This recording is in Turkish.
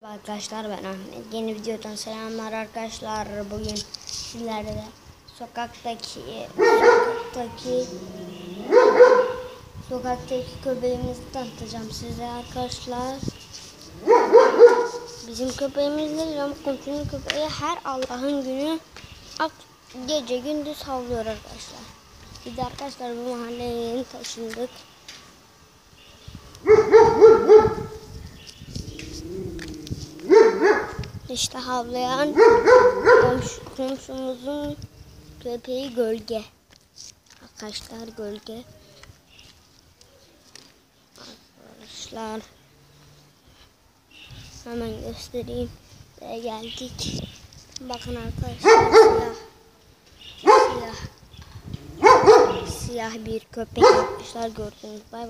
Arkadaşlar ben Ahmet. Yeni videodan selamlar arkadaşlar. Bugün sizlerle sokaktaki köpeğimizi tanıtacağım size arkadaşlar. Bizim köpeğimiz değil ama komşunun köpeği her Allah'ın günü gece gündüz havlıyor arkadaşlar. Biz de arkadaşlar bu mahalleye yeni taşındık. İşte havlayan komşumuzun köpeği Gölge. Arkadaşlar Gölge. Arkadaşlar hemen göstereyim. Geldik. Bakın arkadaşlar siyah bir köpek arkadaşlar gördünüz. Bay bay.